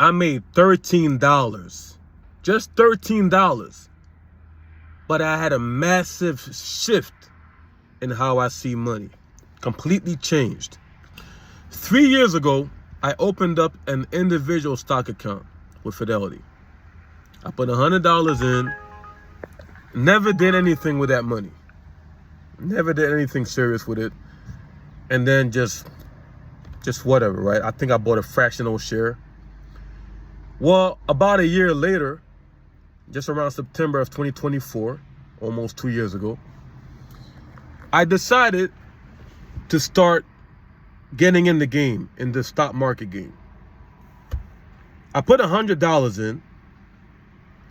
I made $13. Just $13. But I had a massive shift in how I see money. Completely changed. 3 years ago, I opened up an individual stock account with Fidelity. I put $100 in, never did anything with that money. Never did anything serious with it. And then just whatever, right? I think I bought a fractional share. Well, about a year later, just around September of 2024, almost 2 years ago, I decided to start getting in the game, in the stock market game. I put $100 in,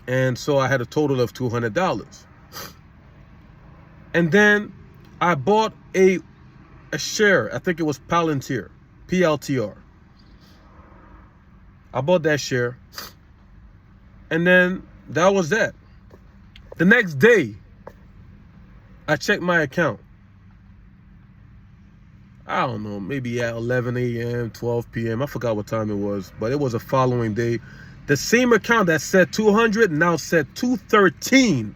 and so I had a total of $200. And then I bought a share. I think it was Palantir, PLTR. I bought that share, and then that was that. The next day, I checked my account. I don't know, maybe at 11 a.m., 12 p.m. I forgot what time it was, but it was a following day. The same account that said 200 now said 213.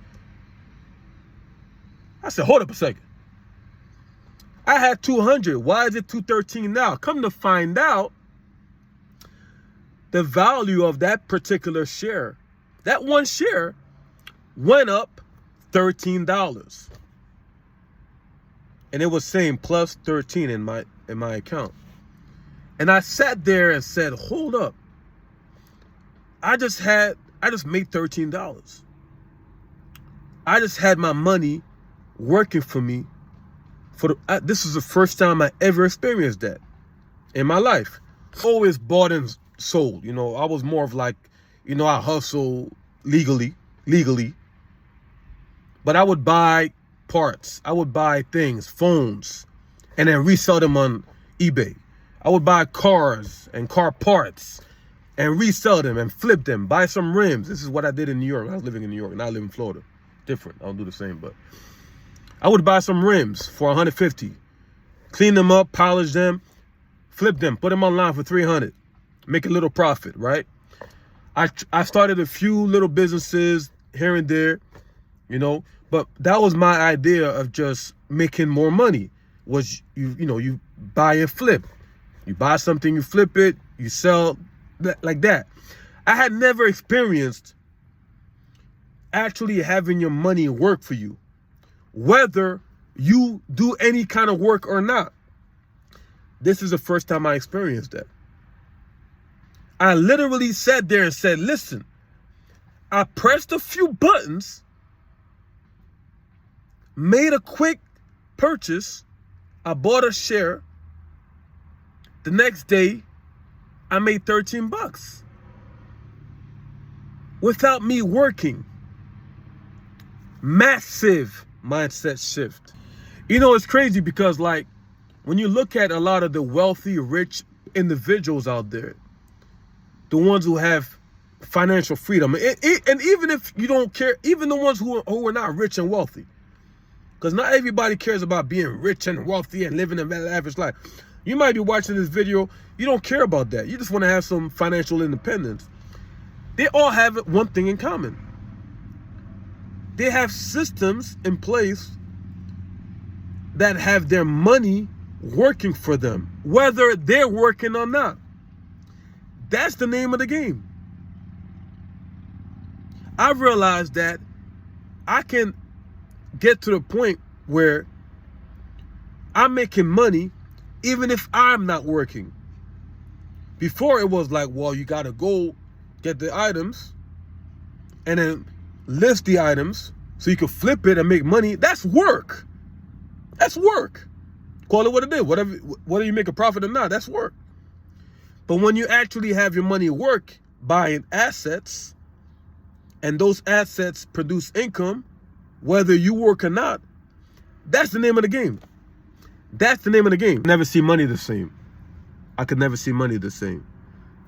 I said, hold up a second. I had 200. Why is it 213 now? Come to find out, the value of that particular share, that one share, went up $13. And it was saying plus 13 in my account. And I sat there and said, hold up. I just made $13. I just had my money working for me. This is the first time I ever experienced that in my life. Always bought and sold. You know, I was more of like, you know, I hustle legally. But I would buy parts. I would buy things, phones, and then resell them on eBay. I would buy cars and car parts and resell them and flip them, buy some rims. This is what I did in New York. I was living in New York, and I live in Florida. Different. I don't do the same, but I would buy some rims for $150, clean them up, polish them, flip them, put them online for $300, make a little profit, right? I started a few little businesses here and there, you know, but that was my idea of just making more money. Was you buy and flip. You buy something, you flip it, you sell like that. I had never experienced actually having your money work for you, whether you do any kind of work or not. This is the first time I experienced that. I literally sat there and said, listen, I pressed a few buttons, made a quick purchase, I bought a share. The next day, I made $13 without me working. Massive mindset shift. You know, it's crazy because, like, when you look at a lot of the wealthy, rich individuals out there, the ones who have financial freedom, and even if you don't care, even the ones who are not rich and wealthy, because not everybody cares about being rich and wealthy and living a lavish life. You might be watching this video, you don't care about that. You just want to have some financial independence. They all have one thing in common. They have systems in place that have their money working for them, whether they're working or not. That's the name of the game. I've realized that I can get to the point where I'm making money even if I'm not working. Before it was like, well, you gotta go get the items and then list the items so you can flip it and make money. That's work. That's work. Call it what it is. Whether you make a profit or not, that's work. But when you actually have your money work buying assets, and those assets produce income, whether you work or not, that's the name of the game. That's the name of the game. Never see money the same. I could never see money the same.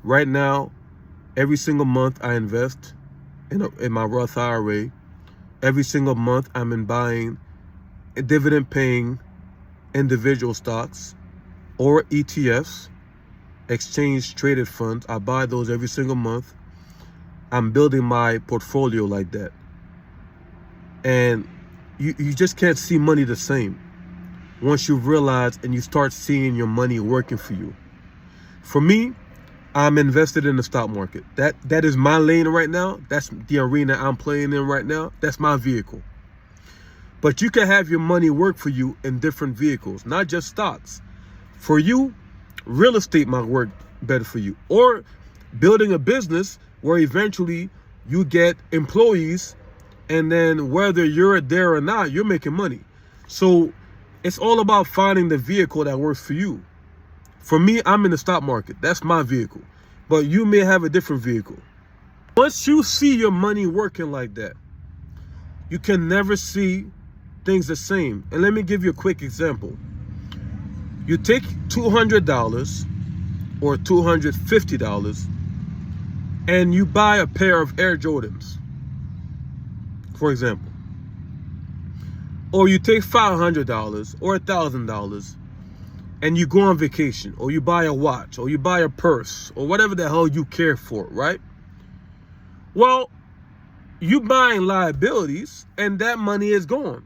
Right now, every single month I invest in my Roth IRA. Every single month I'm in buying dividend paying individual stocks or ETFs. exchange traded funds. I buy those every single month. I'm building my portfolio like that. And you just can't see money the same once you realize and you start seeing your money working for you. For me, I'm invested in the stock market. That is my lane right now. That's the arena I'm playing in right now. That's my vehicle. But you can have your money work for you in different vehicles, not just stocks. For you, real estate might work better for you. Or building a business where eventually you get employees, and then whether you're there or not, you're making money. So it's all about finding the vehicle that works for you. For me, I'm in the stock market. That's my vehicle. But you may have a different vehicle. Once you see your money working like that, you can never see things the same. And let me give you a quick example. You take $200 or $250 and you buy a pair of Air Jordans, for example. Or you take $500 or $1,000 and you go on vacation, or you buy a watch, or you buy a purse, or whatever the hell you care for, right? Well, you buying liabilities and that money is gone.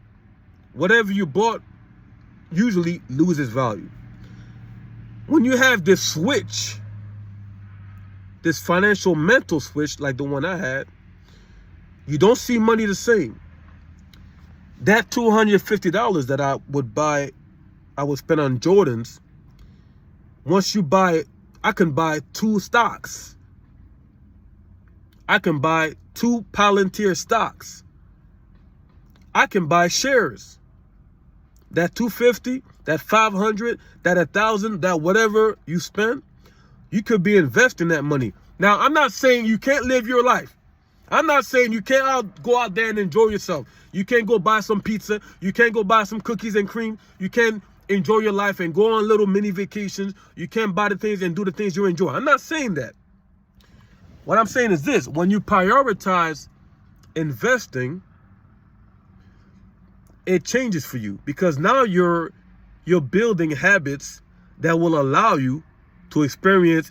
Whatever you bought usually loses value. When you have this switch, this financial mental switch like the one I had, you don't see money the same. That $250 that I would spend on Jordans, once you buy it, I can buy 2 stocks. I can buy 2 Palantir stocks. I can buy shares. That $250, that $500, that $1,000, that whatever you spend, you could be investing that money. Now, I'm not saying you can't live your life. I'm not saying you can't go out there and enjoy yourself. You can't go buy some pizza. You can't go buy some cookies and cream. You can't enjoy your life and go on little mini vacations. You can't buy the things and do the things you enjoy. I'm not saying that. What I'm saying is this: when you prioritize investing, it changes for you, because now you're building habits that will allow you to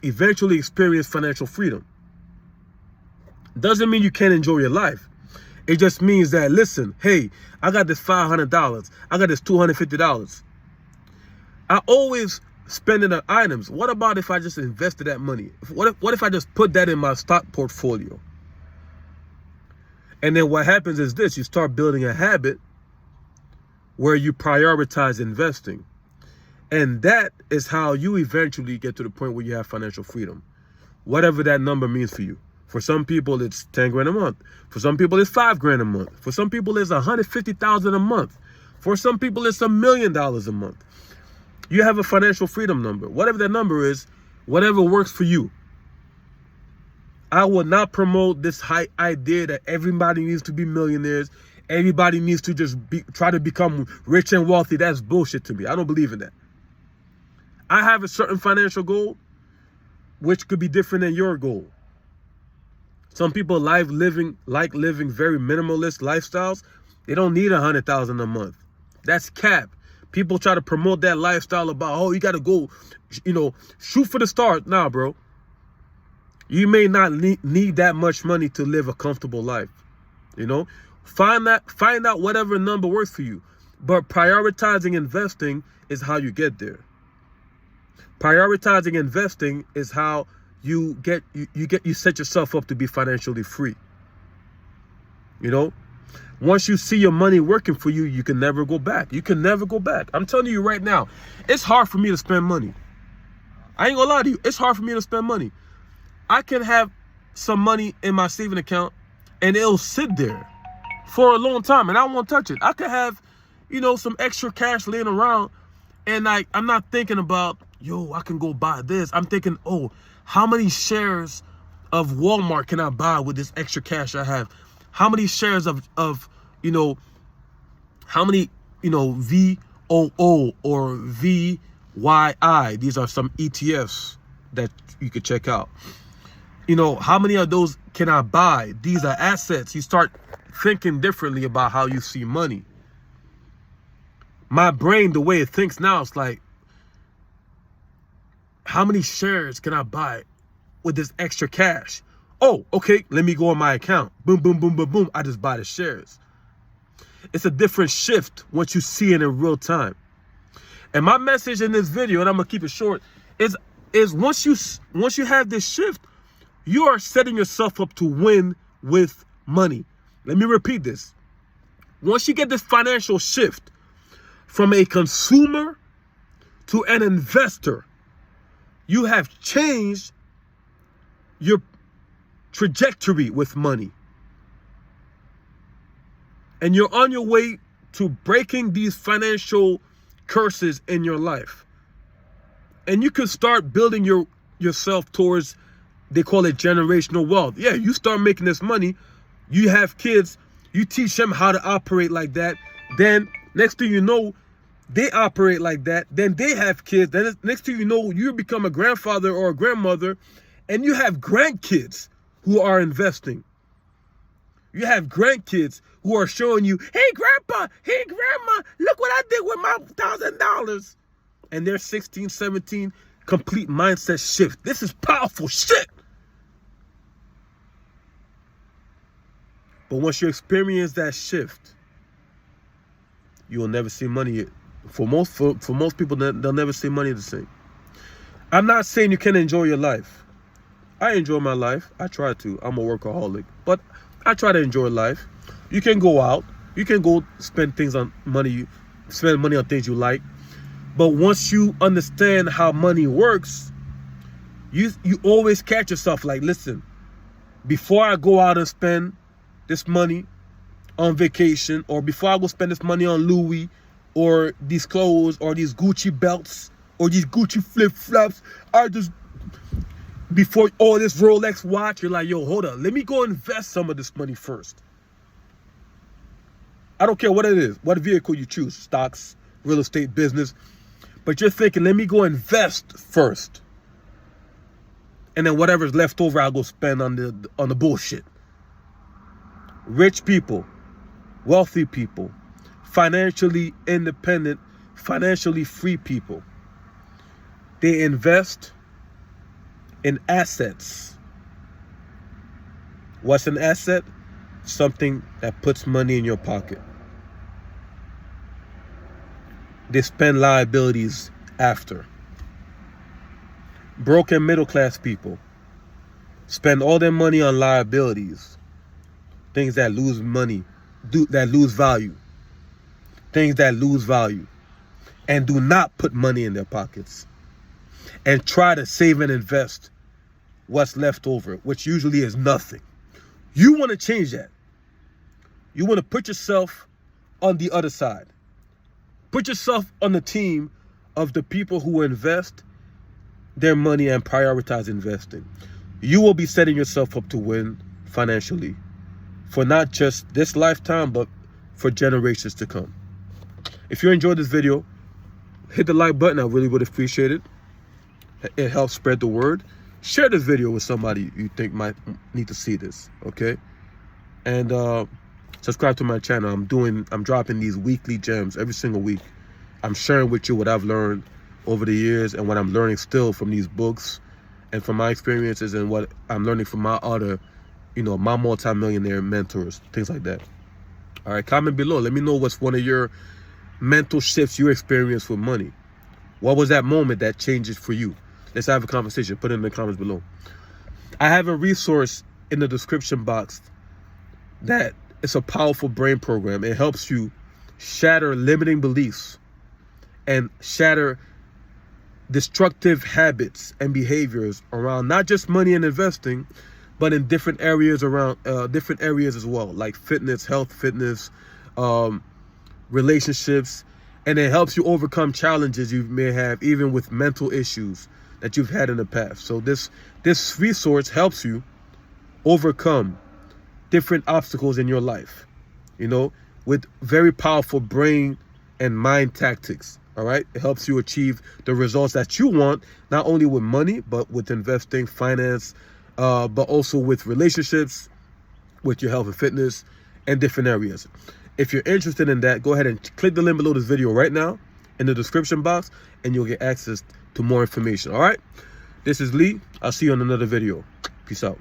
eventually experience financial freedom. Doesn't mean you can't enjoy your life. It just means that, listen, hey, I got this $500. I got this $250. I always spend it on items. What about if I just invested that money? What if I just put that in my stock portfolio? And then what happens is this: you start building a habit where you prioritize investing. And that is how you eventually get to the point where you have financial freedom. Whatever that number means for you. For some people, it's 10 grand a month. For some people, it's 5 grand a month. For some people, it's 150,000 a month. For some people, it's $1 million a month. You have a financial freedom number. Whatever that number is, whatever works for you. I will not promote this high idea that everybody needs to be millionaires. Everybody needs to just try to become rich and wealthy. That's bullshit to me. I don't believe in that. I have a certain financial goal, which could be different than your goal. Some people like living very minimalist lifestyles. They don't need $100,000 a month. That's cap. People try to promote that lifestyle about, oh, you got to go, shoot for the stars. Nah, bro. You may not need that much money to live a comfortable life. Find out whatever number works for you. But prioritizing investing is how you get there. Prioritizing investing is how you set yourself up to be financially free. Once you see your money working for you, you can never go back. You can never go back. I'm telling you right now, it's hard for me to spend money. I ain't gonna lie to you. It's hard for me to spend money. I can have some money in my saving account and it'll sit there for a long time and I won't touch it. I could have, some extra cash laying around and I'm not thinking about, I can go buy this. I'm thinking, how many shares of Walmart can I buy with this extra cash I have? How many shares of how many, VOO or VYI? These are some ETFs that you could check out. How many of those can I buy? These are assets. You start thinking differently about how you see money. My brain, the way it thinks now, it's like, how many shares can I buy with this extra cash? Oh, okay, let me go on my account. Boom, boom, boom, boom, boom. I just buy the shares. It's a different shift once you see it in real time. And my message in this video, and I'm gonna keep it short, is once you have this shift, you are setting yourself up to win with money. Let me repeat this. Once you get this financial shift from a consumer to an investor, you have changed your trajectory with money. And you're on your way to breaking these financial curses in your life. And you can start building yourself towards, they call it generational wealth. Yeah, you start making this money, you have kids, you teach them how to operate like that. Then next thing you know, they operate like that. Then they have kids. Then next thing you know, you become a grandfather or a grandmother, and you have grandkids who are investing. You have grandkids who are showing you, hey, grandpa, hey, grandma, look what I did with my $1,000. And they're 16, 17, complete mindset shift. This is powerful shit. But once you experience that shift, you will never see money. For most people, they'll never see money the same. I'm not saying you can't enjoy your life. I enjoy my life. I try to. I'm a workaholic. But I try to enjoy life. You can go out. You can go spend money on things you like. But once you understand how money works, you always catch yourself like, listen, before I go out and spend this money on vacation, or before I go spend this money on Louis, or these clothes, or these Gucci belts, or these Gucci flip-flops, before all this Rolex watch, you're like, yo, hold up, let me go invest some of this money first. I don't care what it is, what vehicle you choose, stocks, real estate, business, but you're thinking, let me go invest first. And then whatever's left over, I'll go spend on the bullshit. Rich people, wealthy people, financially independent, financially free people, they invest in assets. What's an asset? Something that puts money in your pocket. They spend liabilities after. Broken middle class people spend all their money on liabilities. Things that lose money, that lose value. Things that lose value. And do not put money in their pockets. And try to save and invest what's left over, which usually is nothing. You want to change that. You want to put yourself on the other side. Put yourself on the team of the people who invest their money and prioritize investing. You will be setting yourself up to win financially for not just this lifetime, but for generations to come. If you enjoyed this video, hit the like button. I really would appreciate it. It helps spread the word. Share this video with somebody you think might need to see this, okay? And subscribe to my channel. I'm dropping these weekly gems every single week. I'm sharing with you what I've learned over the years and what I'm learning still from these books and from my experiences and what I'm learning from my other, my multi-millionaire mentors, things like that. All right, comment below. Let me know what's one of your mental shifts you experienced with money. What was that moment that changed it for you? Let's have a conversation. Put it in the comments below. I have a resource in the description box that it's a powerful brain program. It helps you shatter limiting beliefs and shatter destructive habits and behaviors around not just money and investing, but in different areas as well, like fitness, health, fitness, relationships, and it helps you overcome challenges you may have, even with mental issues that you've had in the past. So this resource helps you overcome different obstacles in your life, with very powerful brain and mind tactics. All right, it helps you achieve the results that you want, not only with money, but with investing, finance, but also with relationships, with your health and fitness, and different areas. If you're interested in that, go ahead and click the link below this video right now in the description box, and you'll get access to more information. All right, this is Lee. I'll see you on another video. Peace out.